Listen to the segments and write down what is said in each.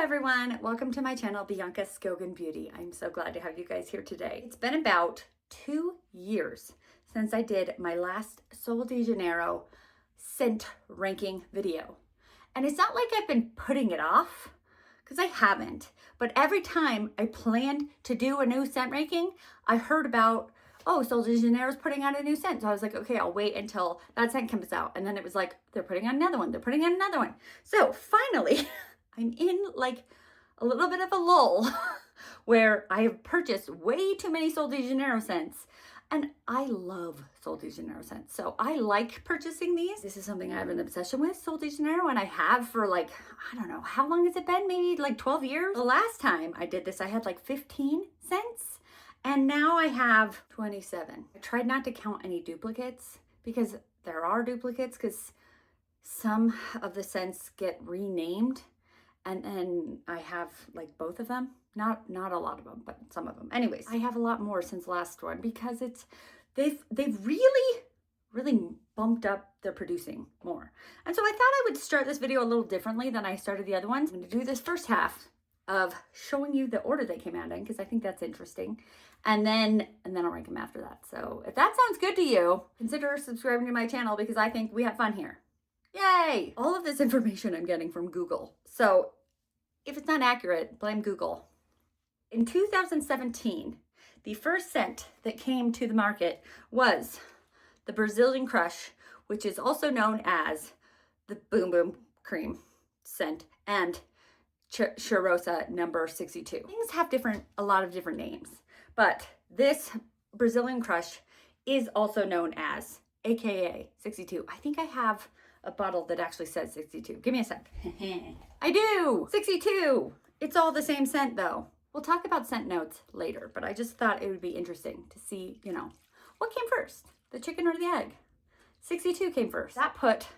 everyone, welcome to my channel, Bianca Skogan Beauty. I'm so glad to have you guys here today. It's been about 2 years since I did my last Sol de Janeiro scent ranking video. And it's not like I've been putting it off, because I haven't, but every time I planned to do a new scent ranking, I heard about, oh, Sol de Janeiro's putting out a new scent. So I was like, okay, I'll wait until that scent comes out. And then it was like, they're putting out another one. They're putting out another one. So finally, I'm in like a little bit of a lull where I have purchased way too many Sol de Janeiro scents. And I love Sol de Janeiro scents. So I like purchasing these. This is something I have an obsession with, Sol de Janeiro, and I have for like, I don't know, how long has it been? Maybe like 12 years? The last time I did this, I had like 15 scents, and now I have 27. I tried not to count any duplicates because there are duplicates, because some of the scents get renamed, and then I have like both of them. Not a lot of them, but some of them. Anyways, I have a lot more since last one because they've really bumped up their producing more. And so I thought I would start this video a little differently than I started the other ones. I'm going to do this first half of showing you the order they came out in, because I think that's interesting. And then I'll rank them after that. So if that sounds good to you, consider subscribing to my channel, because I think we have fun here. Yay! All of this information I'm getting from Google. So if it's not accurate, blame Google. In 2017, the first scent that came to the market was the Brazilian Crush, which is also known as the Boom Boom Cream scent, and Cheirosa number 62. Things have a lot of different names, but this Brazilian Crush is also known as AKA 62. I think I have a bottle that actually says 62. Give me a sec. I do! 62! It's all the same scent though. We'll talk about scent notes later, but I just thought it would be interesting to see, you know, what came first, the chicken or the egg? 62 came first. That put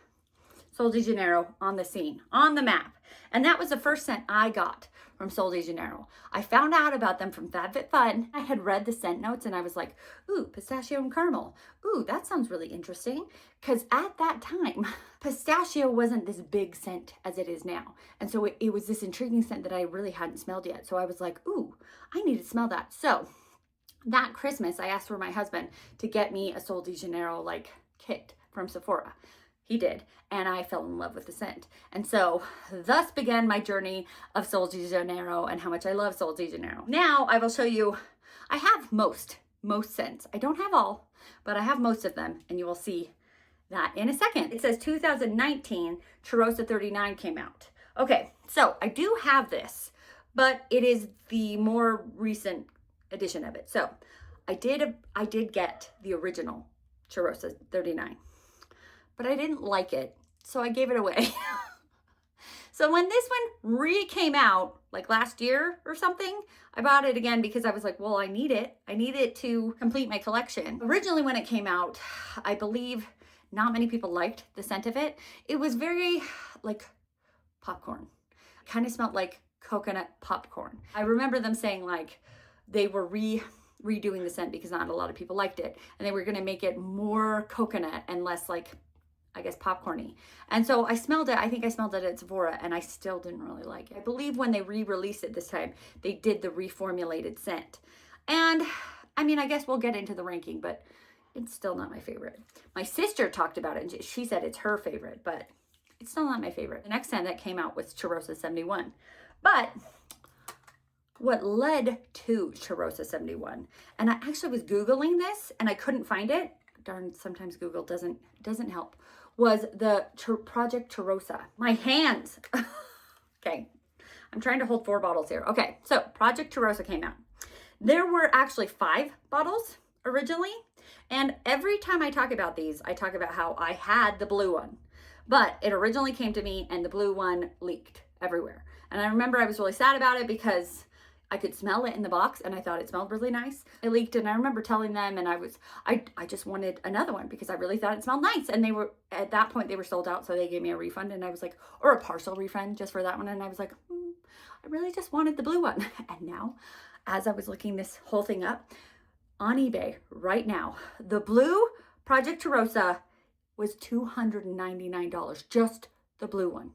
Sol de Janeiro on the scene, on the map. And that was the first scent I got from Sol de Janeiro. I found out about them from FabFitFun. I had read the scent notes and I was like, ooh, pistachio and caramel. Ooh, that sounds really interesting. Because at that time, pistachio wasn't this big scent as it is now. And so it was this intriguing scent that I really hadn't smelled yet. So I was like, ooh, I need to smell that. So that Christmas, I asked for my husband to get me a Sol de Janeiro like kit from Sephora. He did, and I fell in love with the scent. And so thus began my journey of Sol de Janeiro and how much I love Sol de Janeiro. Now I will show you, I have most scents. I don't have all, but I have most of them, and you will see that in a second. It says 2019, Cheirosa 39 came out. Okay, so I do have this, but it is the more recent edition of it. So I did get the original Cheirosa 39. But I didn't like it, so I gave it away. So when this one came out, like last year or something, I bought it again because I was like, well, I need it. I need it to complete my collection. Originally when it came out, I believe not many people liked the scent of it. It was very like popcorn. It kind of smelled like coconut popcorn. I remember them saying like they were redoing the scent because not a lot of people liked it. And they were gonna make it more coconut and less like, I guess, popcorny. And so I smelled it. I think I smelled it at Sephora, and I still didn't really like it. I believe when they re-released it this time, they did the reformulated scent. And I mean, I guess we'll get into the ranking, but it's still not my favorite. My sister talked about it, and she said it's her favorite, but it's still not my favorite. The next scent that came out was Cheirosa 71. But what led to Cheirosa 71, and I actually was Googling this, and I couldn't find it. Darn, sometimes Google doesn't help, was the Project Cheirosa. My hands. Okay, I'm trying to hold 4 bottles here. Okay, so Project Cheirosa came out. There were actually 5 bottles originally, and every time I talk about these, I talk about how I had the blue one, but it originally came to me and the blue one leaked everywhere. And I remember I was really sad about it because I could smell it in the box and I thought it smelled really nice. It leaked, and I remember telling them, and I just wanted another one because I really thought it smelled nice. And they were, at that point, they were sold out. So they gave me a refund, and I was like, or a partial refund just for that one. And I was like, I really just wanted the blue one. And now, as I was looking this whole thing up on eBay right now, the blue Project Cheirosa was $299, just the blue one.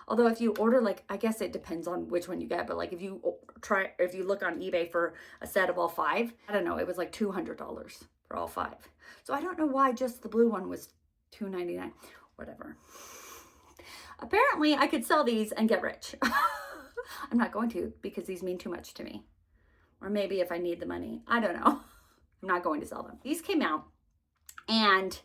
Although if you order, like, I guess it depends on which one you get, but like if you look on eBay for a set of all 5, I don't know, it was like $200 for all 5. So I don't know why just the blue one was $2.99, whatever. Apparently I could sell these and get rich. I'm not going to, because these mean too much to me. Or maybe if I need the money, I don't know. I'm not going to sell them. These came out and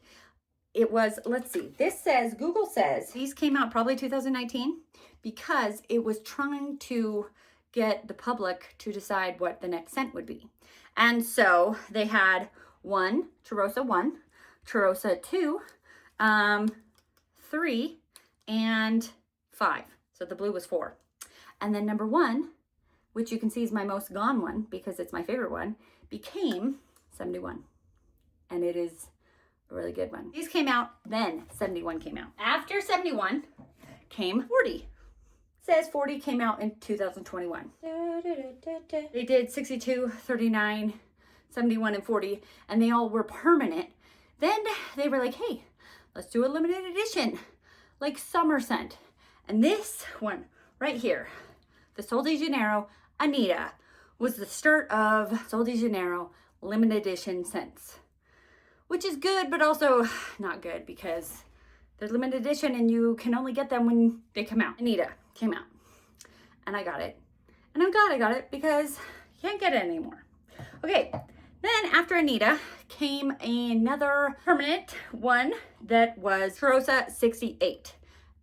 it was, let's see, this says, Google says, these came out probably 2019 because it was trying to get the public to decide what the next scent would be. And so they had Cheirosa 1, Cheirosa 2, 3, and 5. So the blue was 4. And then number 1, which you can see is my most gone one because it's my favorite one, became 71. And it is a really good one. These came out, then 71 came out. After 71 came 40. It says 40 came out in 2021. They did 62, 39, 71, and 40, and they all were permanent. Then they were like, hey, let's do a limited edition, like summer scent. And this one right here, the Sol de Janeiro Anitta, was the start of Sol de Janeiro limited edition scents, which is good, but also not good because they're limited edition and you can only get them when they come out. Anitta came out and I got it. And I'm glad I got it because you can't get it anymore. Okay, then after Anitta came another permanent one that was Cheirosa 68.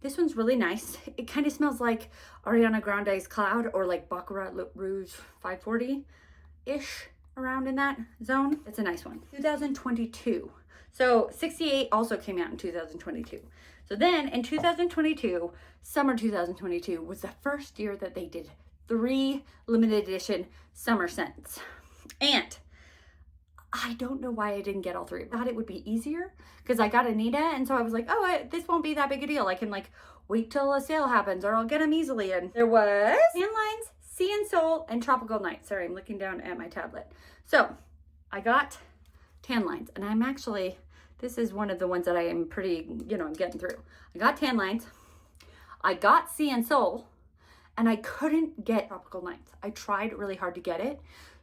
This one's really nice. It kind of smells like Ariana Grande's Cloud or like Baccarat Rouge 540-ish, around in that zone. It's a nice one. 2022. So 68 also came out in 2022. So then in 2022, summer 2022 was the first year that they did 3 limited edition summer scents. And I don't know why I didn't get all 3. I thought it would be easier because I got Anitta, and so I was like, oh, this won't be that big a deal. I can like wait till a sale happens or I'll get them easily. And there was Tan Lines, Sea and Soul, and Tropical Night. Sorry, I'm looking down at my tablet. So I got Tan Lines, and I'm actually, this is one of the ones that I am pretty, I'm getting through. I got Tan Lines, I got Sea and Soul, and I couldn't get Tropical Nights. I tried really hard to get it.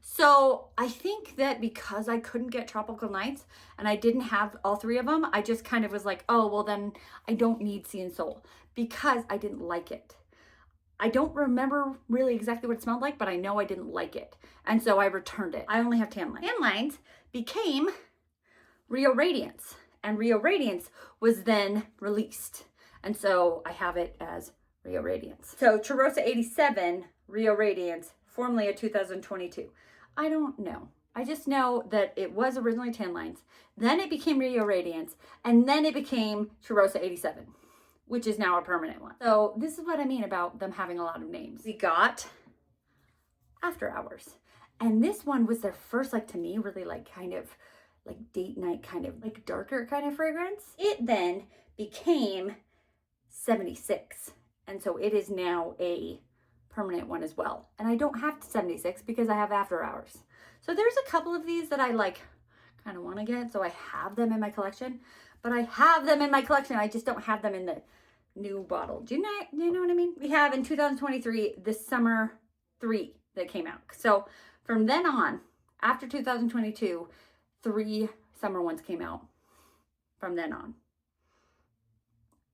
So I think that because I couldn't get Tropical Nights and I didn't have all 3 of them, I just kind of was like, oh, well then I don't need Sea and Soul because I didn't like it. I don't remember really exactly what it smelled like, but I know I didn't like it. And so I returned it. I only have Tan Lines. Tan Lines became Rio Radiance, and Rio Radiance was then released. And so I have it as Rio Radiance. So Cheirosa 87, Rio Radiance, formerly a 2022. I don't know. I just know that it was originally Tan Lines, then it became Rio Radiance, and then it became Cheirosa 87, which is now a permanent one. So this is what I mean about them having a lot of names. We got After Hours, and this one was their first, like, to me, really like kind of like date night, kind of like darker kind of fragrance. It then became 76, and so it is now a permanent one as well. And I don't have 76 because I have After Hours. So there's a couple of these that I like kind of want to get, so I have them in my collection, but I have them in my collection, I just don't have them in the new bottle. Do you know what I mean? We have in 2023 the Summer 3 that came out. So from then on, after 2022, 3 summer ones came out from then on.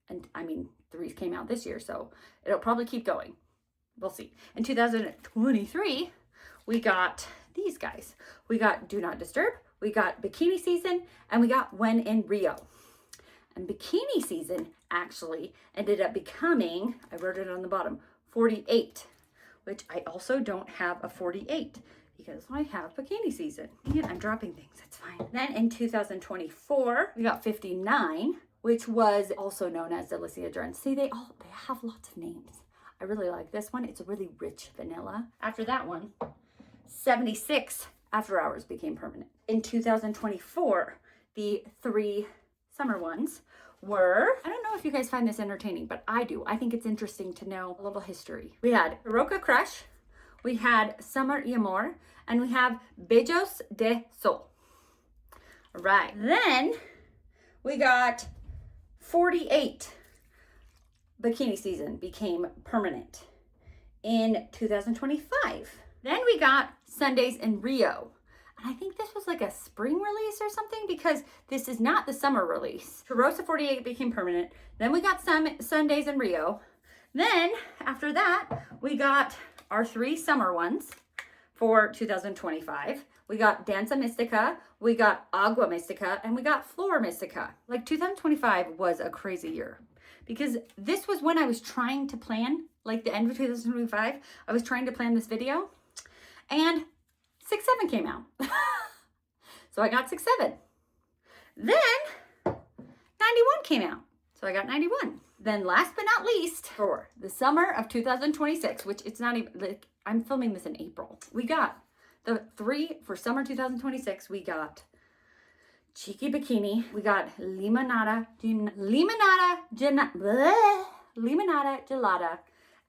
And I mean, 3 came out this year, so it'll probably keep going. We'll see. In 2023, we got these guys. We got Do Not Disturb, we got Bikini Season, and we got When in Rio. And Bikini Season actually ended up becoming, I wrote it on the bottom, 48, which I also don't have a 48 because I have Bikini Season. And I'm dropping things, it's fine. Then in 2024, we got 59, which was also known as Delicia Dren. See, they have lots of names. I really like this one. It's a really rich vanilla. After that one, 76 After Hours became permanent. In 2024, the 3 summer ones were, I don't know if you guys find this entertaining, but I do. I think it's interesting to know a little history. We had Carioca Crush, we had Summer y Amor, and we have Beijos de Sol. All right, then we got 48 bikini season became permanent in 2025. Then we got Sundays in Rio. And I think this was like a spring release or something because this is not the summer release. Cheirosa 48 became permanent. Then we got some Sundays in Rio. Then after that, we got our 3 summer ones for 2025. We got Danza Mystica, we got Agua Mystica, and we got Flor Mystica. Like 2025 was a crazy year because this was when I was trying to plan, like the end of 2025, I was trying to plan this video and 6-7 came out. So I got 6-7. Then 91 came out. So I got 91. Then last but not least, for the summer of 2026, which it's not even, like, I'm filming this in April. We got the 3 for summer 2026. We got Cheeky Bikini. We got Limonada Gelada.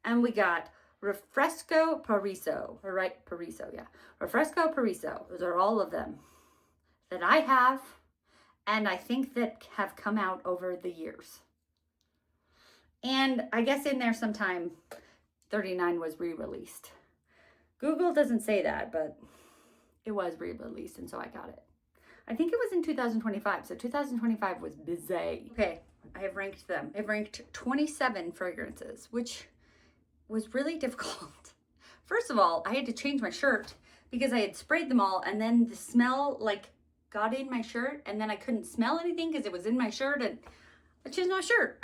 And we got Refresco Pariso. Or right, Pariso, yeah. Refresco Pariso. Those are all of them that I have. And I think that have come out over the years. And I guess in there sometime 39 was re-released. Google doesn't say that, but it was re-released, and so I got it. I think it was in 2025, so 2025 was busy. Okay, I have ranked them. I've ranked 27 fragrances, which was really difficult. First of all, I had to change my shirt because I had sprayed them all, and then the smell like got in my shirt, and then I couldn't smell anything because it was in my shirt, and I changed my shirt.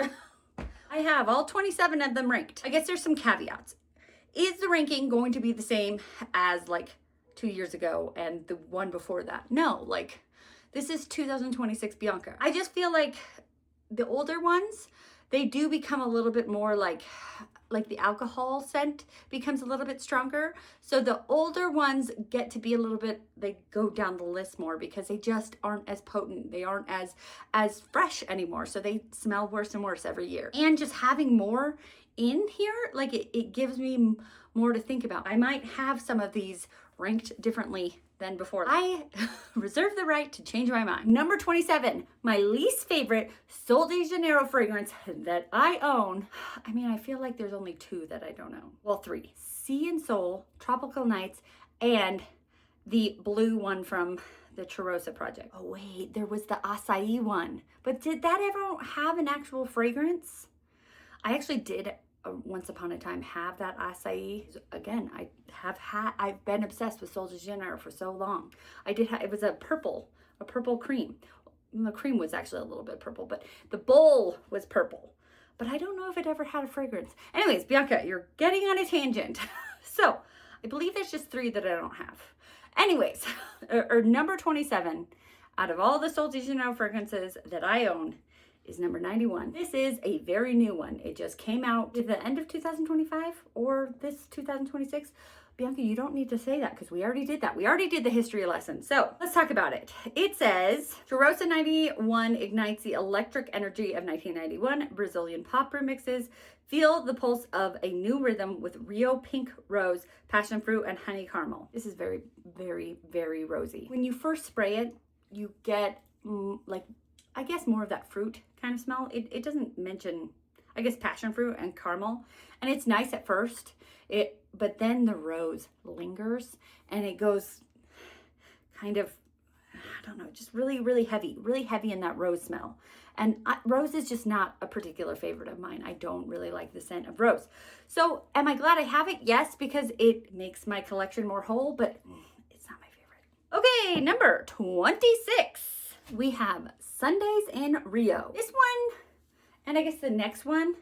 I have all 27 of them ranked. I guess there's some caveats. Is the ranking going to be the same as like 2 years ago and the one before that? No, like this is 2026 Bianca. I just feel like the older ones, they do become a little bit more like the alcohol scent becomes a little bit stronger. So the older ones get to be a little bit, they go down the list more because they just aren't as potent. They aren't as fresh anymore. So they smell worse and worse every year. And just having more in here, like it gives me more to think about. I might have some of these ranked differently than before. I reserve the right to change my mind. Number 27, my least favorite Sol de Janeiro fragrance that I own. I mean, I feel like there's only 2 that I don't own. Well, 3. Sea and Soul, Tropical Nights, and the blue one from the Cheirosa project. Oh wait, there was the acai one. But did that ever have an actual fragrance? I actually did once upon a time have that acai. Again, I've been obsessed with Sol de Janeiro for so long. I did have, it was a purple cream. The cream was actually a little bit purple, but the bowl was purple. But I don't know if it ever had a fragrance. Anyways, Bianca, you're getting on a tangent. So I believe there's just 3 that I don't have. Anyways, or number 27 out of all the Sol de Janeiro fragrances that I own is number 91. This is a very new one. It just came out at the end of 2025 or this 2026. Bianca, you don't need to say that because we already did that. We already did the history lesson. So let's talk about it. It says, Cheirosa 91 ignites the electric energy of 1991. Brazilian pop remixes. Feel the pulse of a new rhythm with Rio pink rose, passion fruit, and honey caramel. This is very, very, very rosy. When you first spray it, you get like, I guess more of that fruit kind of smell. It doesn't mention, I guess, passion fruit and caramel. And it's nice at first, but then the rose lingers and it goes kind of, I don't know, just really, really heavy in that rose smell. And rose is just not a particular favorite of mine. I don't really like the scent of rose. So am I glad I have it? Yes, because it makes my collection more whole, but it's not my favorite. Okay, number 26. We have Sundays in Rio. This one, and I guess the next one,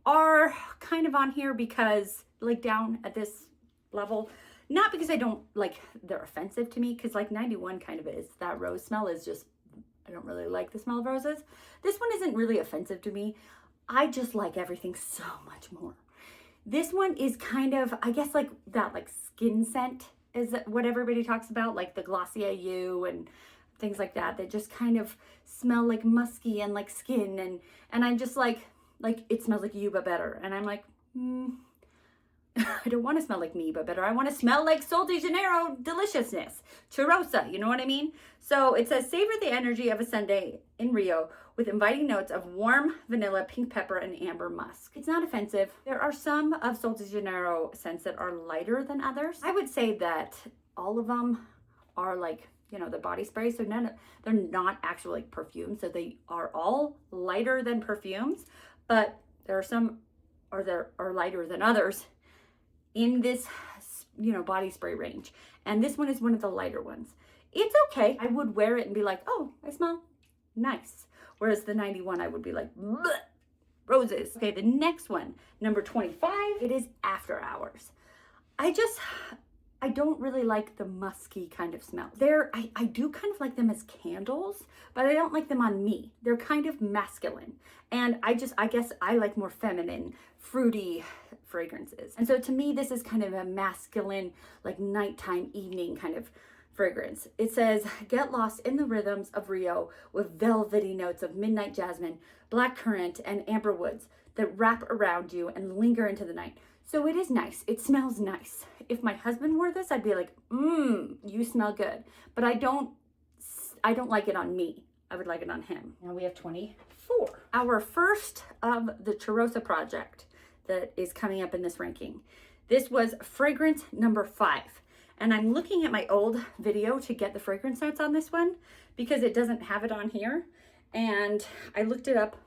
are kind of on here because, like, down at this level. Not because I don't, like, they're offensive to me, because, like, 91 kind of is. That rose smell is just, I don't really like the smell of roses. This one isn't really offensive to me. I just like everything so much more. This one is kind of, I guess, like, that, like, skin scent is what everybody talks about, like the Glossier You and things like that. They just kind of smell like musky and like skin, and I'm just like it smells like you but better. And I'm like, I don't want to smell like me, but better, I want to smell like Sol de Janeiro deliciousness. Cheirosa, you know what I mean? So it says, savor the energy of a Sunday in Rio with inviting notes of warm vanilla, pink pepper, and amber musk. It's not offensive. There are some of Sol de Janeiro scents that are lighter than others. I would say that all of them are like, you know, the body spray. So they're not actually like perfumes. So they are all lighter than perfumes, but there are some are lighter than others in this, you know, body spray range. And this one is one of the lighter ones. It's okay. I would wear it and be like, oh, I smell nice. Whereas the 91, I would be like, bleh, roses. Okay, the next one, number 25, it is After Hours. I don't really like the musky kind of smell. I do kind of like them as candles, but I don't like them on me. They're kind of masculine. And I guess I like more feminine, fruity fragrances. And so to me, this is kind of a masculine, like nighttime, evening kind of fragrance. It says, get lost in the rhythms of Rio with velvety notes of midnight jasmine, black currant, and amber woods that wrap around you and linger into the night. So it is nice. It smells nice. If my husband wore this, I'd be like, you smell good. But I don't like it on me. I would like it on him. Now we have 24. Our first of the Cheirosa project that is coming up in this ranking. This was fragrance number 5. And I'm looking at my old video to get the fragrance notes on this one because it doesn't have it on here. And I looked it up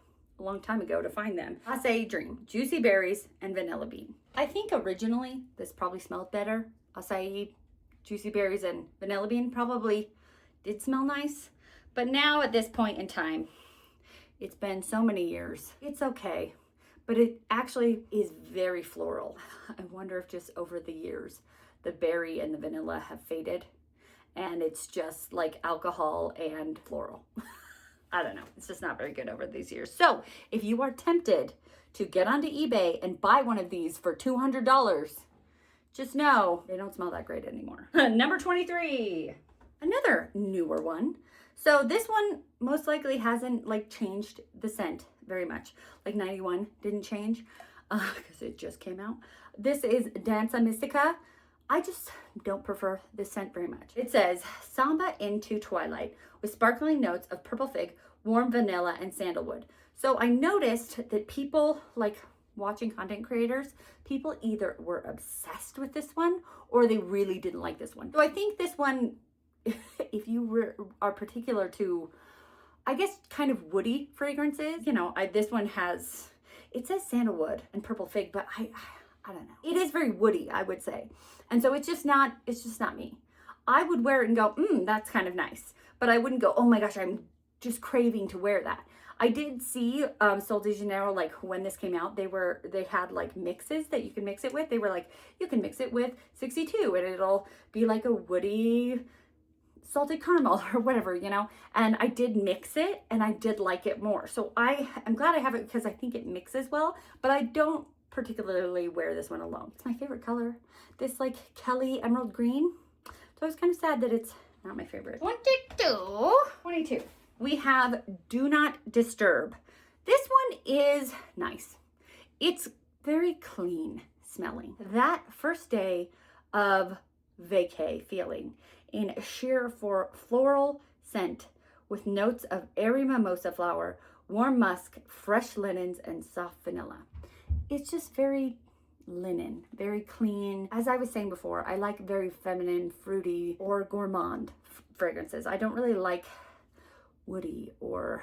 a long time ago to find them. Acai Dream, Juicy Berries, and Vanilla Bean. I think originally this probably smelled better. Acai, Juicy Berries, and Vanilla Bean probably did smell nice. But now at this point in time, it's been so many years. It's okay, but it actually is very floral. I wonder if just over the years, the berry and the vanilla have faded and it's just like alcohol and floral. I don't know. It's just not very good over these years. So if you are tempted to get onto eBay and buy one of these for $200, just know they don't smell that great anymore. Number 23, another newer one. So this one most likely hasn't like changed the scent very much. Like 91 didn't change because it just came out. This is Danza Mystica. I just don't prefer this scent very much. It says Samba into Twilight with sparkling notes of purple fig, warm vanilla, and sandalwood. So I noticed that people, like watching content creators, people either were obsessed with this one or they really didn't like this one. So I think this one, if you are particular to, I guess, kind of woody fragrances, you know, this one has, it says sandalwood and purple fig, but I don't know. It is very woody, I would say. And so it's just not me. I would wear it and go, that's kind of nice. But I wouldn't go, oh my gosh, I'm just craving to wear that. I did see Sol de Janeiro, like when this came out, they had like mixes that you can mix it with. They were like, you can mix it with 62 and it'll be like a woody salted caramel or whatever, you know. And I did mix it and I did like it more. So I'm glad I have it because I think it mixes well, but I don't particularly wear this one alone. It's my favorite color. This like Kelly emerald green. So I was kind of sad that it's not my favorite. 22. We have Do Not Disturb. This one is nice. It's very clean smelling. That first day of vacay feeling in a sheer for floral scent with notes of airy mimosa flower, warm musk, fresh linens, and soft vanilla. It's just very linen, very clean. As I was saying before, I like very feminine, fruity, or gourmand fragrances. I don't really like woody or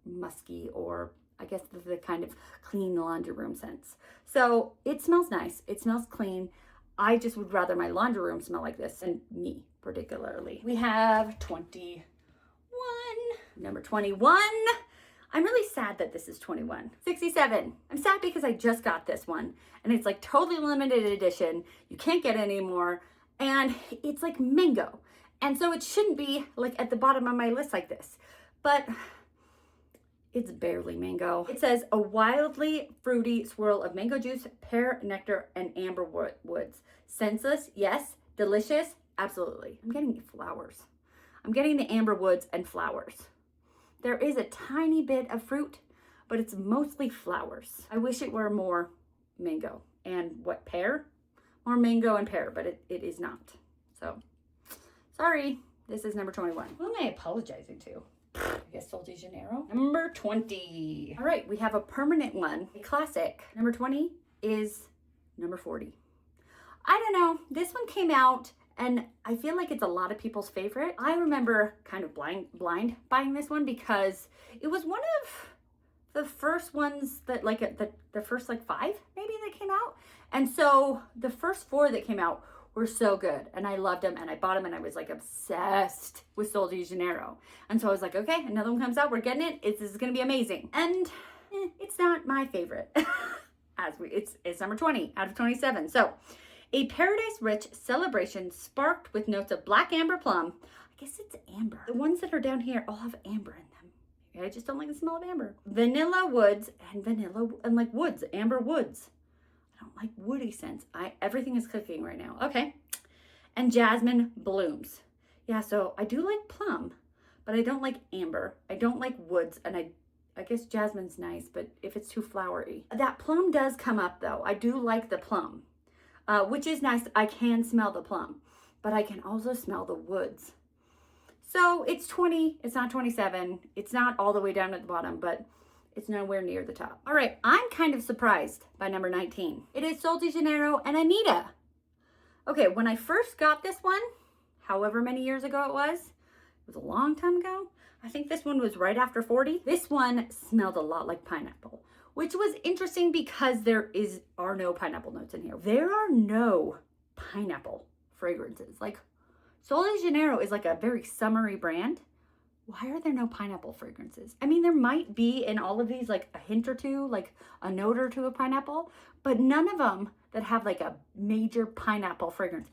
musky or I guess the kind of clean laundry room scents. So it smells nice. It smells clean. I just would rather my laundry room smell like this than me particularly. We have 21. Number 21. I'm really sad that this is 21. 67. I'm sad because I just got this one and it's like totally limited edition. You can't get it anymore. And it's like mango. And so it shouldn't be like at the bottom of my list like this, but it's barely mango. It says a wildly fruity swirl of mango juice, pear, nectar, and amber woods. Senseless, yes. Delicious, absolutely. I'm getting flowers. I'm getting the amber woods and flowers. There is a tiny bit of fruit, but it's mostly flowers. I wish it were more mango. And what, pear? or mango and pear, but it is not. So, sorry, this is number 21. Who am I apologizing to? I guess Sol de Janeiro. Number 20. All right, we have a permanent one, a classic. Number 20 is number 40. I don't know, this one came out and I feel like it's a lot of people's favorite. I remember kind of blind buying this one because it was one of the first ones that like the first like 5 maybe that came out. And so the first 4 that came out were so good and I loved them and I bought them and I was like obsessed with Sol de Janeiro. And so I was like, okay, another one comes out, we're getting it. This is gonna be amazing. And it's not my favorite. It's number 20 out of 27. So a paradise-rich celebration sparked with notes of black amber plum. I guess it's amber. The ones that are down here all have amber in them. Maybe I just don't like the smell of amber. Vanilla woods and like woods, amber woods. I don't like woody scents. Everything is cooking right now. Okay. And jasmine blooms. Yeah, so I do like plum, but I don't like amber. I don't like woods, and I guess jasmine's nice, but if it's too flowery. That plum does come up though. I do like the plum. Which is nice. I can smell the plum, but I can also smell the woods. So it's 20, it's not 27. It's not all the way down at the bottom, but it's nowhere near the top. All right, I'm kind of surprised by number 19. It is Sol de Janeiro and Anitta. Okay, when I first got this one, however many years ago it was a long time ago. I think this one was right after 40. This one smelled a lot like pineapple, which was interesting because there are no pineapple notes in here. There are no pineapple fragrances. Like Sol de Janeiro is like a very summery brand. Why are there no pineapple fragrances? I mean, there might be in all of these like a hint or two, like a note or two of pineapple, but none of them that have like a major pineapple fragrance.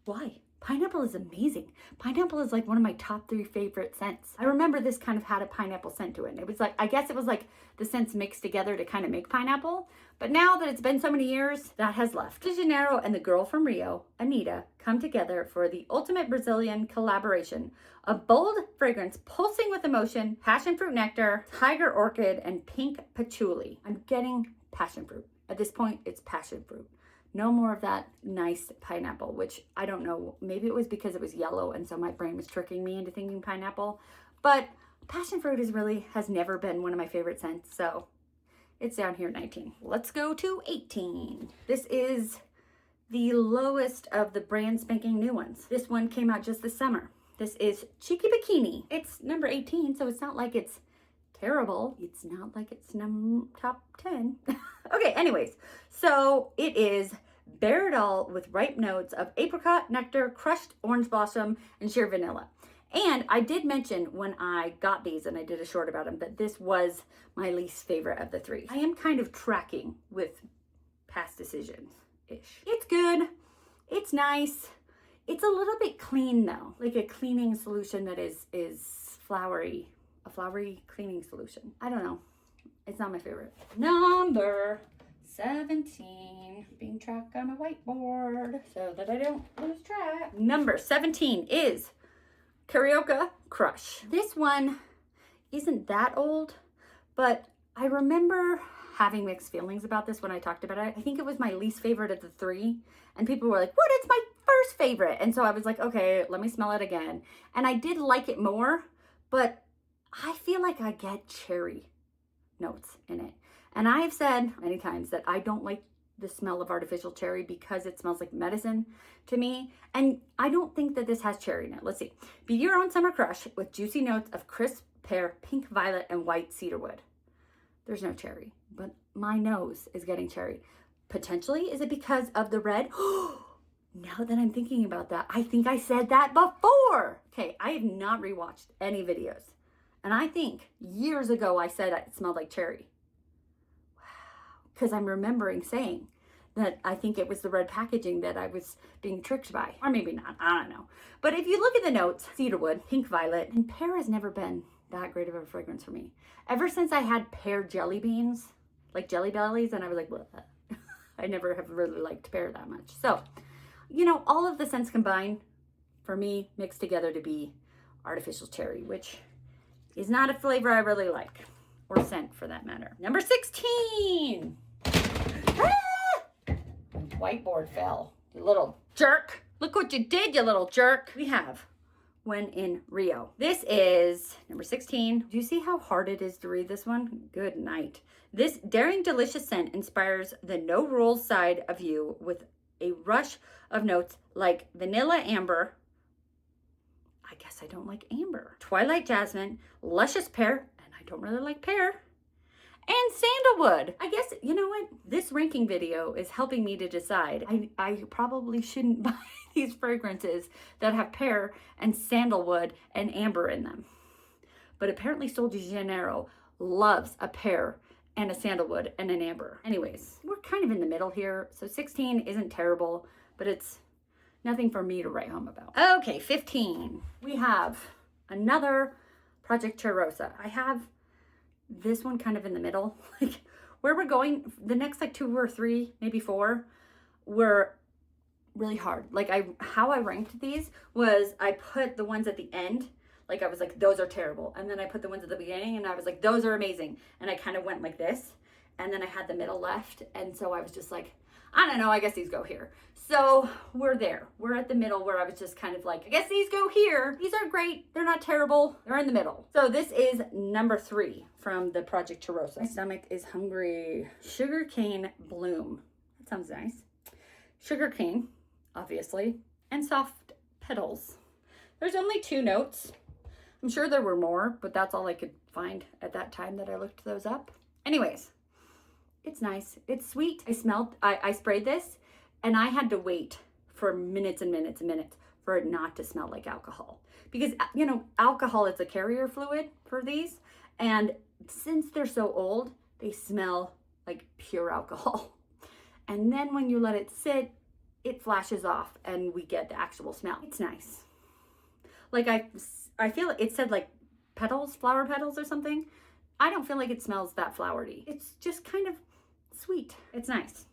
Why? Pineapple is amazing. Pineapple is like one of my top 3 favorite scents. I remember this kind of had a pineapple scent to it. And it was like, I guess it was like the scents mixed together to kind of make pineapple. But now that it's been so many years, that has left. De Janeiro and the girl from Rio, Anitta, come together for the ultimate Brazilian collaboration. A bold fragrance pulsing with emotion, passion fruit nectar, tiger orchid, and pink patchouli. I'm getting passion fruit. At this point, it's passion fruit. No more of that nice pineapple, which I don't know. Maybe it was because it was yellow and so my brain was tricking me into thinking pineapple. But passion fruit has never been one of my favorite scents. So it's down here at 19. Let's go to 18. This is the lowest of the brand spanking new ones. This one came out just this summer. This is Cheeky Bikini. It's number 18, so it's not like it's terrible. It's not like it's top 10. Okay, anyways, so it is Bear It All with ripe notes of apricot, nectar, crushed orange blossom, and sheer vanilla. And I did mention when I got these and I did a short about them that this was my least favorite of the 3. I am kind of tracking with past decisions-ish. It's good. It's nice. It's a little bit clean though, like a cleaning solution that is flowery. A flowery cleaning solution. I don't know. It's not my favorite. Number 17. Being tracked on a whiteboard so that I don't lose track. Number 17 is Carioca Crush. This one isn't that old, but I remember having mixed feelings about this when I talked about it. I think it was my least favorite of the 3. And people were like, what? It's my first favorite. And so I was like, okay, let me smell it again. And I did like it more, but I feel like I get cherry notes in it. And I have said many times that I don't like the smell of artificial cherry because it smells like medicine to me. And I don't think that this has cherry in it. Let's see. Be your own summer crush with juicy notes of crisp pear, pink violet, and white cedarwood. There's no cherry, but my nose is getting cherry. Potentially, is it because of the red? Now that I'm thinking about that, I think I said that before. Okay, I have not rewatched any videos. And I think years ago I said it smelled like cherry. Wow. Because I'm remembering saying that I think it was the red packaging that I was being tricked by. Or maybe not, I don't know. But if you look at the notes, cedarwood, pink violet, and pear has never been that great of a fragrance for me. Ever since I had pear jelly beans, like Jelly Bellies, and I was like, bleh. I never have really liked pear that much. So, you know, all of the scents combined for me mixed together to be artificial cherry, which is not a flavor I really like, or scent for that matter. Number 16. Ah! Whiteboard fell. You little jerk. Look what you did, you little jerk. We have When in Rio. This is number 16. Do you see how hard it is to read this one? Good night. This daring, delicious scent inspires the no rules side of you with a rush of notes like vanilla amber. I guess I don't like amber. Twilight jasmine, luscious pear, and I don't really like pear, and sandalwood. I guess, you know what? This ranking video is helping me to decide. I probably shouldn't buy these fragrances that have pear and sandalwood and amber in them. But apparently Sol de Janeiro loves a pear and a sandalwood and an amber. Anyways, we're kind of in the middle here. So 16 isn't terrible, but it's nothing for me to write home about. Okay, 15. We have another Project Cheirosa. I have this one kind of in the middle. Like where we're going, the next like 2 or 3, maybe 4, were really hard. Like how I ranked these was I put the ones at the end, like I was like, those are terrible. And then I put the ones at the beginning and I was like, those are amazing. And I kind of went like this. And then I had the middle left. And so I was just like, I don't know, I guess these go here. So we're there. We're at the middle where I was just kind of like, I guess these go here. These are great. They're not terrible. They're in the middle. So this is number 3 from the Project Cheirosa. My stomach is hungry. Sugarcane Bloom. That sounds nice. Sugarcane, obviously, and soft petals. There's only 2 notes. I'm sure there were more, but that's all I could find at that time that I looked those up. Anyways, it's nice. It's sweet. I sprayed this and I had to wait for minutes and minutes and minutes for it not to smell like alcohol. Because, you know, alcohol is a carrier fluid for these. And since they're so old, they smell like pure alcohol. And then when you let it sit, it flashes off and we get the actual smell. It's nice. Like I feel it said like petals, flower petals or something. I don't feel like it smells that flowery. It's just kind of sweet. It's nice.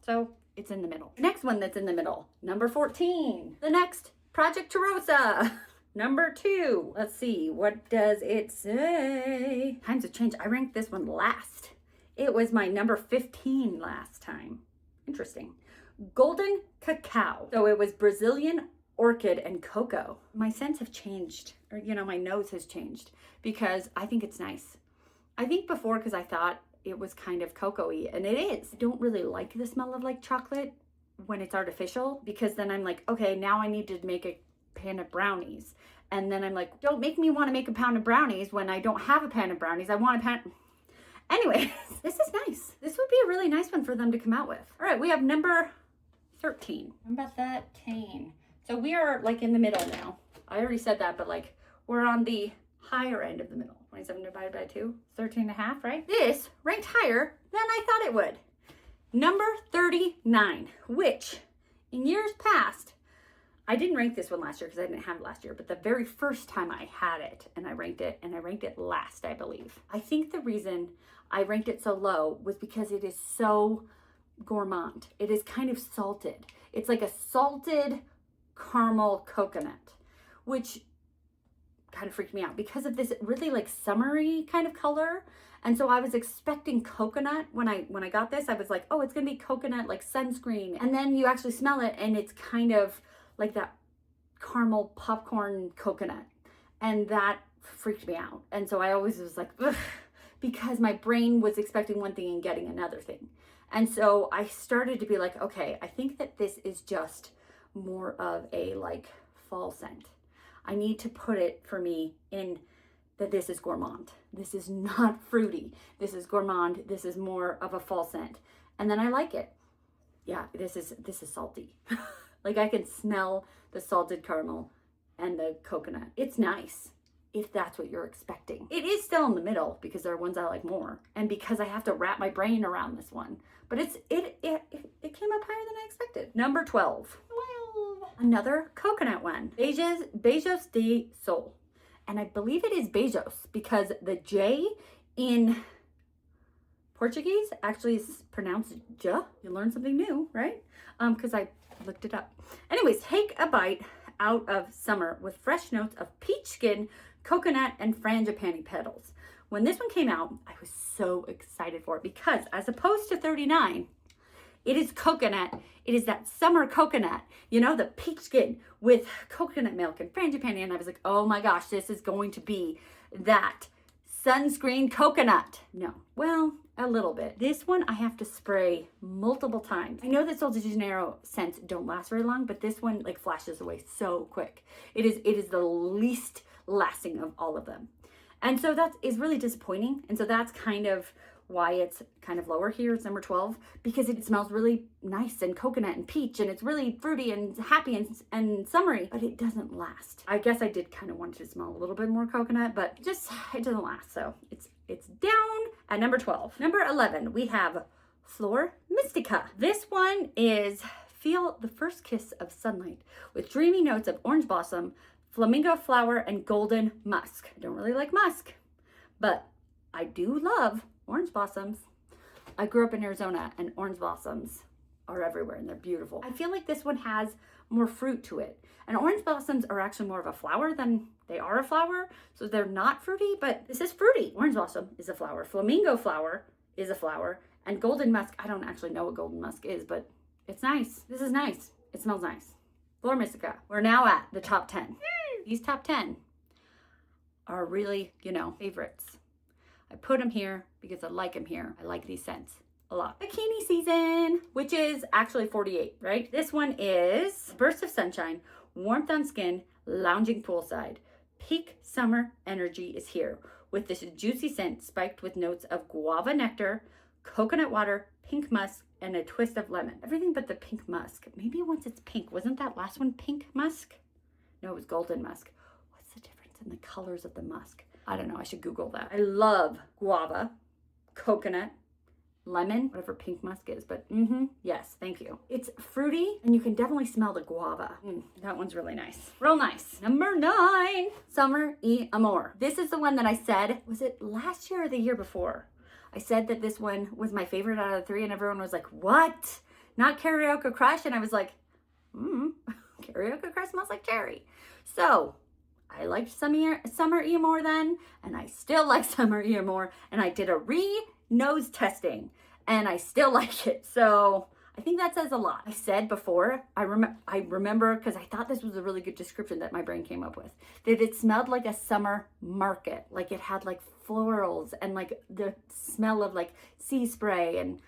So it's in the middle. Next one that's in the middle, number 14. The next, Project Cheirosa. Number 2. Let's see, what does it say? Times have changed. I ranked this one last. It was my number 15 last time. Interesting. Golden Cacao. So it was Brazilian orchid and cocoa. My scents have changed, or you know, my nose has changed because I think it's nice. I think before, because I thought it was kind of cocoa-y, and it is. I don't really like the smell of like chocolate when it's artificial, because then I'm like, okay, now I need to make a pan of brownies. And then I'm like, don't make me want to make a pound of brownies when I don't have a pan of brownies. I want a pan. Anyway, this is nice. This would be a really nice one for them to come out with. All right, we have number 13. How about that? 10. So we are like in the middle now. I already said that, but like we're on the higher end of the middle. 27 divided by 2, 13.5, right? This ranked higher than I thought it would. Number 39, which in years past, I didn't rank this one last year because I didn't have it last year, but the very first time I had it and I ranked it last, I believe. I think the reason I ranked it so low was because it is so gourmand. It is kind of salted. It's like a salted caramel coconut, which kind of freaked me out because of this really like summery kind of color. And so I was expecting coconut when I got this. I was like, oh, it's gonna be coconut like sunscreen. And then you actually smell it and it's kind of like that caramel popcorn coconut. And that freaked me out. And so I always was like, ugh, because my brain was expecting one thing and getting another thing. And so I started to be like, okay, I think that this is just more of a like fall scent. I need to put it for me in that this is gourmand. This is not fruity. This is gourmand. This is more of a fall scent. And then I like it. Yeah, this is salty. Like I can smell the salted caramel and the coconut. It's nice if that's what you're expecting. It is still in the middle because there are ones I like more. And because I have to wrap my brain around this one. But it came up higher than I expected. Number 12. Another coconut one. Beijos de Sol. And I believe it is Beijos because the J in Portuguese actually is pronounced J. You learn something new, right? Because I looked it up. Anyways, take a bite out of summer with fresh notes of peach skin, coconut, and frangipani petals. When this one came out, I was so excited for it because as opposed to 39, It is coconut. It is that summer coconut, you know, the peach skin with coconut milk and frangipani. And I was like, oh my gosh, this is going to be that sunscreen coconut. No, well, a little bit. This one I have to spray multiple times. I know that Sol de Janeiro scents don't last very long, but this one like flashes away so quick. It is the least lasting of all of them. And so that is really disappointing. And so that's kind of why it's kind of lower here. It's number 12, because it smells really nice and coconut and peach, and it's really fruity and happy and summery, but it doesn't last. I guess I did kind of want it to smell a little bit more coconut, but just, it doesn't last. So it's down at number 12. Number 11, we have Flor Mystica. This one is Feel the First Kiss of Sunlight with dreamy notes of orange blossom, flamingo flower, and golden musk. I don't really like musk, but I do love orange blossoms. I grew up in Arizona and orange blossoms are everywhere and they're beautiful. I feel like this one has more fruit to it. And orange blossoms are actually more of a flower than they are a flower. So they're not fruity, but this is fruity. Orange blossom is a flower. Flamingo flower is a flower. And golden musk, I don't actually know what golden musk is, but it's nice. This is nice. It smells nice. Flor Mystica. We're now at the top 10. These top 10 are really, you know, favorites. I put them here because I like them here. I like these scents a lot. Bikini season, which is actually 48, right? This one is Burst of Sunshine, Warmth on Skin, Lounging Poolside. Peak summer energy is here with this juicy scent spiked with notes of guava nectar, coconut water, pink musk, and a twist of lemon. Everything but the pink musk. Maybe once it's pink. Wasn't that last one pink musk? No, it was golden musk. What's the difference in the colors of the musk? I don't know. I should Google that. I love guava, coconut, lemon, whatever pink musk is, but yes, thank you. It's fruity and you can definitely smell the guava. That one's really nice. Real nice. Number 9, Summer y Amor. This is the one that I said, was it last year or the year before? I said that this one was my favorite out of the 3 and everyone was like, what? Not Carioca Crush? And I was like, Carioca Crush smells like cherry. So I liked Summer y Amor then, and I still like Summer y Amor, and I did a nose testing, and I still like it. So I think that says a lot. I said before, I remember, because I thought this was a really good description that my brain came up with, that it smelled like a summer market, like it had like florals and like the smell of like sea spray and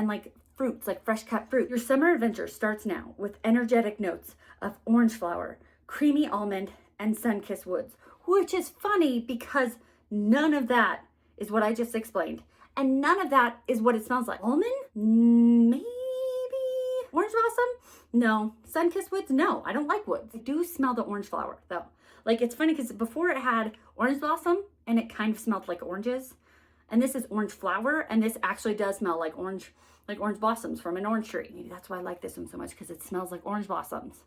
like fruits, like fresh cut fruit. Your summer adventure starts now with energetic notes of orange flower, creamy almond, and sun-kissed woods, which is funny because none of that is what I just explained. And none of that is what it smells like. Almond? Maybe. Orange blossom? No. Sun-kissed woods? No. I don't like woods. I do smell the orange flower though. Like it's funny because before it had orange blossom and it kind of smelled like oranges. And this is orange flower and this actually does smell like orange blossoms from an orange tree. Maybe that's why I like this one so much, because it smells like orange blossoms.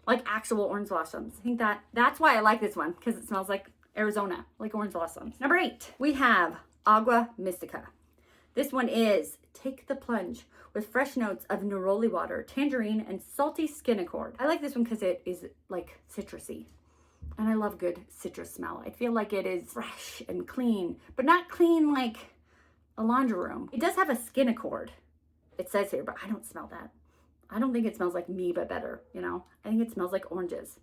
Like actual orange blossoms. I think that's why I like this one, because it smells like Arizona, like orange blossoms. Number 8, we have Agua Mystica. This one is Take the Plunge with fresh notes of neroli water, tangerine, and salty skin accord. I like this one because it is like citrusy. And I love good citrus smell. I feel like it is fresh and clean, but not clean like a laundry room. It does have a skin accord, it says here, but I don't smell that. I don't think it smells like me, but better, you know? I think it smells like oranges,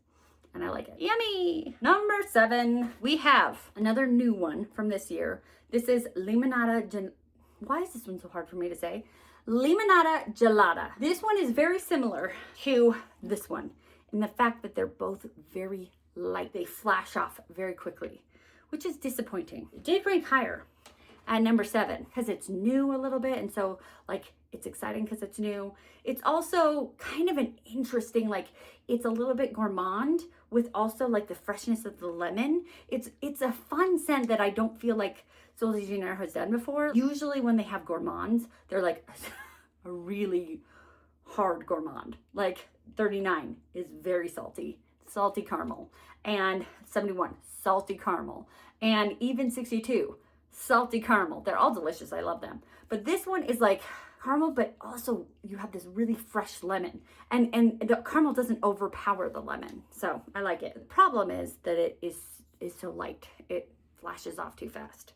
and I like it. Yummy! Number 7, we have another new one from this year. This is Limonada, why is this one so hard for me to say? Limonada Gelada. This one is very similar to this one in the fact that they're both very light. They flash off very quickly, which is disappointing. It did rank higher at number 7 because it's new a little bit, and so like it's exciting because it's new. It's also kind of an interesting, like it's a little bit gourmand with also like the freshness of the lemon. It's a fun scent that I don't feel like Sol de Janeiro has done before. Usually when they have gourmands, they're like a really hard gourmand. Like 39 is very salty caramel, and 71 salty caramel, and even 62 salty caramel. They're all delicious. I love them. But this one is like caramel, but also you have this really fresh lemon, and the caramel doesn't overpower the lemon. So I like it. The problem is that it is so light. It flashes off too fast.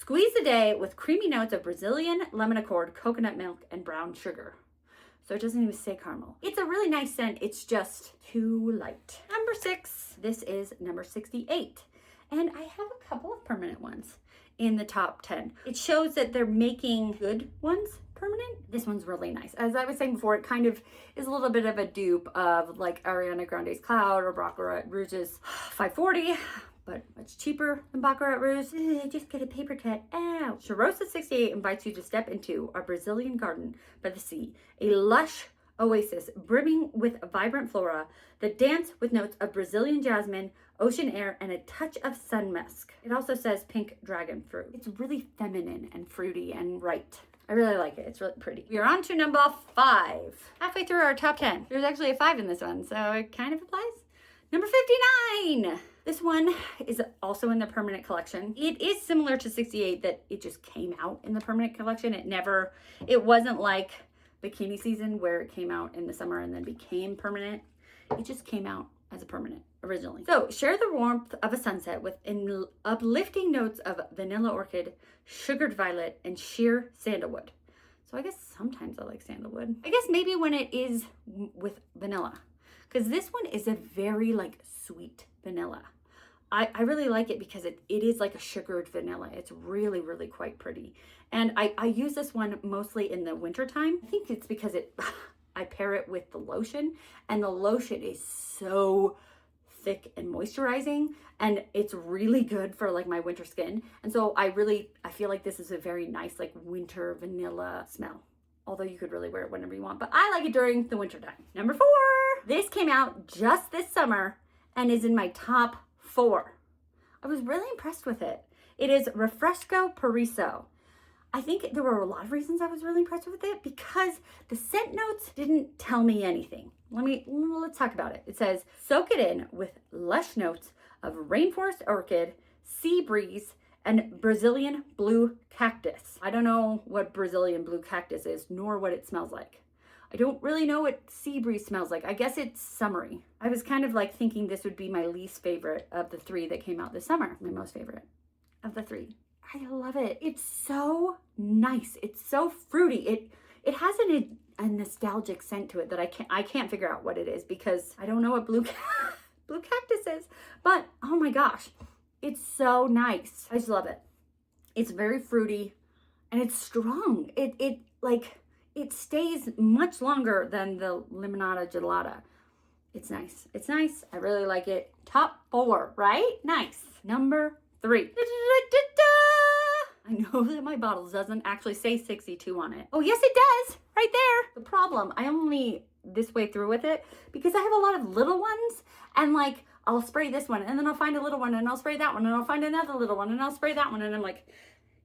Squeeze the day with creamy notes of Brazilian lemon accord, coconut milk, and brown sugar. So it doesn't even say caramel. It's a really nice scent. It's just too light. Number 6. This is number 68. And I have a couple of permanent ones in the top 10. It shows that they're making good ones permanent. This one's really nice. As I was saying before, it kind of is a little bit of a dupe of like Ariana Grande's Cloud or Baccarat Rouge's 540, but much cheaper than Baccarat Rouge. Just get a paper cut out. Cheirosa 68 invites you to step into our Brazilian garden by the sea, a lush oasis brimming with vibrant flora that dance with notes of Brazilian jasmine, ocean air, and a touch of sun musk. It also says pink dragon fruit. It's really feminine and fruity and bright. I really like it. It's really pretty. We are on to number 5. Halfway through our top 10. There's actually a 5 in this one, so it kind of applies. Number 59. This one is also in the permanent collection. It is similar to 68 that it just came out in the permanent collection. It wasn't like Bikini season where it came out in the summer and then became permanent. It just came out as a permanent originally. So share the warmth of a sunset with uplifting notes of vanilla orchid, sugared violet, and sheer sandalwood. So I guess sometimes I like sandalwood. I guess maybe when it is with vanilla, because this one is a very like sweet vanilla. I really like it because it is like a sugared vanilla. It's really, really quite pretty. And I use this one mostly in the winter time. I think it's because I pair it with the lotion, and the lotion is so thick and moisturizing, and it's really good for like my winter skin. And so I feel like this is a very nice like winter vanilla smell. Although you could really wear it whenever you want, but I like it during the winter time. Number 4. This came out just this summer and is in my top 4. I was really impressed with it. It is Refresco Periso. I think there were a lot of reasons I was really impressed with it because the scent notes didn't tell me anything. Let's talk about it. It says, soak it in with lush notes of rainforest orchid, sea breeze, and Brazilian blue cactus. I don't know what Brazilian blue cactus is, nor what it smells like. I don't really know what sea breeze smells like. I guess it's summery. I was kind of like thinking this would be my least favorite of the 3 that came out this summer. My most favorite of the 3. I love it. It's so nice. It's so fruity. It has a nostalgic scent to it that I can't figure out what it is because I don't know what blue cactus is. But oh my gosh, it's so nice. I just love it. It's very fruity and it's strong. It stays much longer than the Limonada Gelada. It's nice. It's nice. I really like it. Top 4, right? Nice. Number 3. I know that my bottle doesn't actually say 62 on it. Oh, yes, it does. Right there. The problem, I only this way through with it because I have a lot of little ones, and like I'll spray this one and then I'll find a little one and I'll spray that one and I'll find another little one and I'll spray that one, and I'm like,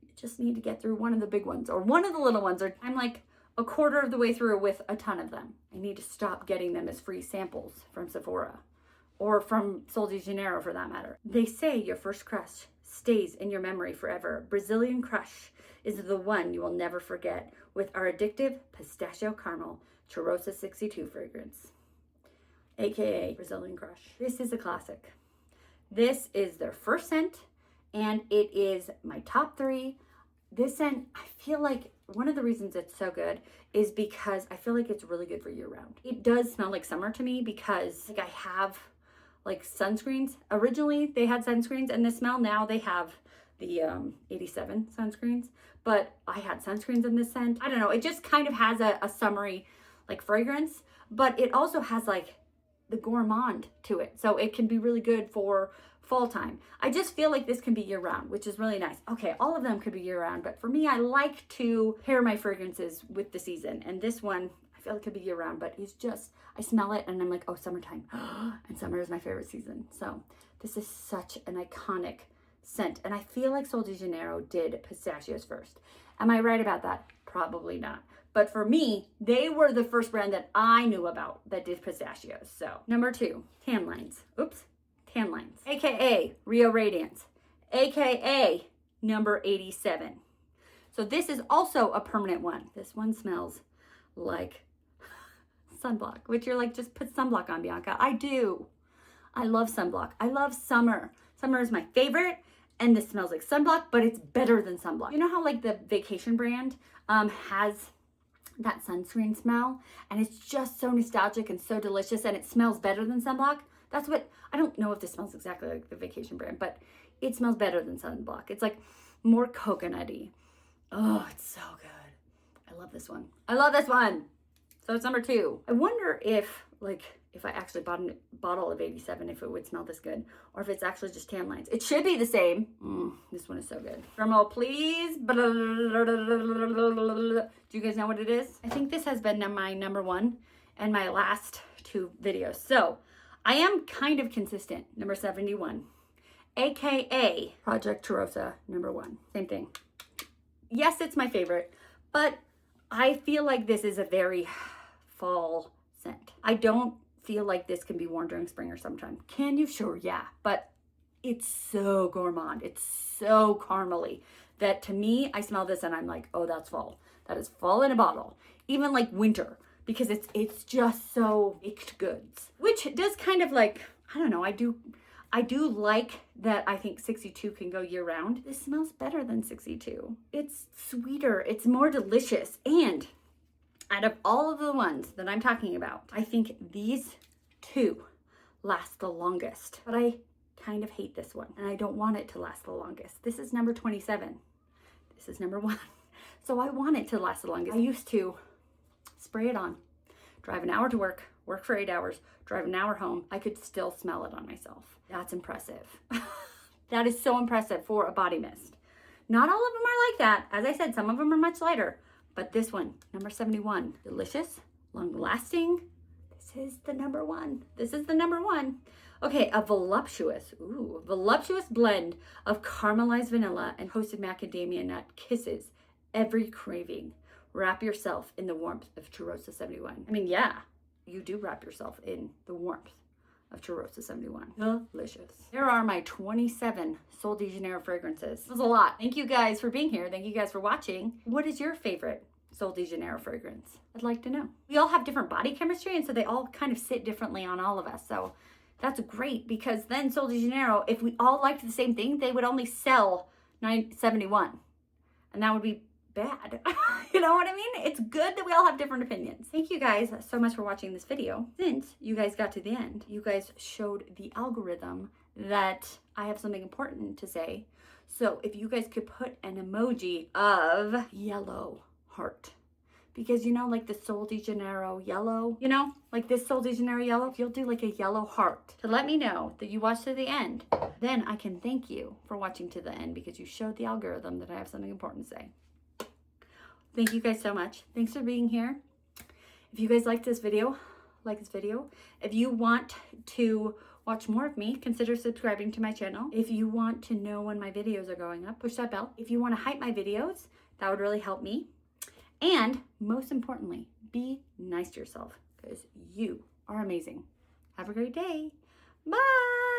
you just need to get through one of the big ones or one of the little ones, or I'm like a quarter of the way through with a ton of them. I need to stop getting them as free samples from Sephora or from Sol de Janeiro for that matter. They say your first crush stays in your memory forever. Brazilian Crush is the one you will never forget with our addictive pistachio caramel Cheirosa 62 fragrance, aka Brazilian Crush. This is a classic. This is their first scent and it is my top 3. This scent, I feel like one of the reasons it's so good is because I feel like it's really good for year round. It does smell like summer to me because like I have like sunscreens. Originally they had sunscreens and the smell, now they have the 87 sunscreens, but I had sunscreens in this scent. I don't know, it just kind of has a summery like fragrance, but it also has like the gourmand to it. So it can be really good for fall time. I just feel like this can be year round, which is really nice. Okay, all of them could be year round, but for me, I like to pair my fragrances with the season. And this one, I feel like it could be year round, but it's just, I smell it and I'm like, oh, summertime. And summer is my favorite season. So this is such an iconic scent. And I feel like Sol de Janeiro did pistachios first. Am I right about that? Probably not. But for me, they were the first brand that I knew about that did pistachios. So number 2, tan lines. Oops. Tan lines, aka Rio Radiance, aka number 87. So this is also a permanent one. This one smells like sunblock, which you're like, just put sunblock on, Bianca. I do. I love sunblock. I love summer. Summer is my favorite. and this smells like sunblock, but it's better than sunblock. You know how like the vacation brand has that sunscreen smell, and it's just so nostalgic and so delicious, and it smells better than sunblock? That's what, I don't know if this smells exactly like the vacation brand, but it smells better than sunblock. It's like more coconutty. Oh, it's so good. I love this one. I love this one. So it's number 2. I wonder if I actually bought a bottle of 87, if it would smell this good, or if it's actually just tan lines. It should be the same. This one is so good. Drum roll, please. Do you guys know what it is? I think this has been my number 1 and my last 2 videos. So I am kind of consistent. Number 71, AKA Project Cheirosa, number 1. Same thing. Yes, it's my favorite, but I feel like this is a very fall scent. I don't feel like this can be worn during spring or summertime. Can you? Sure, yeah. But it's so gourmand. It's so caramely that to me, I smell this and I'm like, oh, that's fall. That is fall in a bottle. Even like winter, because it's just so baked goods. Which does kind of like, I don't know, I do like that. I think 62 can go year round. This smells better than 62. It's sweeter, it's more delicious, and out of all of the ones that I'm talking about, I think these 2 last the longest. But I kind of hate this one, and I don't want it to last the longest. This is number 27. This is number 1. So I want it to last the longest. I used to spray it on, drive an hour to work for 8 hours, drive an hour home. I could still smell it on myself. That's impressive. That is so impressive for a body mist. Not all of them are like that. As I said, some of them are much lighter. But this one, number 71, delicious, long lasting. This is the number 1. This is the number 1. Okay, a voluptuous blend of caramelized vanilla and toasted macadamia nut kisses every craving. Wrap yourself in the warmth of Cheirosa 71. I mean, yeah, you do wrap yourself in the warmth of Cheirosa 71. Delicious. There are my 27 Sol de Janeiro fragrances. This was a lot. Thank you guys for being here. Thank you guys for watching. What is your favorite Sol de Janeiro fragrance? I'd like to know. We all have different body chemistry, and so they all kind of sit differently on all of us. So that's great, because then Sol de Janeiro, if we all liked the same thing, they would only sell 971, and that would be bad. You know what I mean? It's good that we all have different opinions. Thank you guys so much for watching this video. Since you guys got to the end, you guys showed the algorithm that I have something important to say. So if you guys could put an emoji of yellow heart, because you know, like the Sol de Janeiro yellow, you know, like this Sol de Janeiro yellow, if you'll do like a yellow heart to let me know that you watched to the end, then I can thank you for watching to the end, because you showed the algorithm that I have something important to say. Thank you guys so much. Thanks for being here. If you guys like this video, If you want to watch more of me, consider subscribing to my channel. If you want to know when my videos are going up, push that bell. If you want to hype my videos, that would really help me. And most importantly, be nice to yourself, because you are amazing. Have a great day. Bye.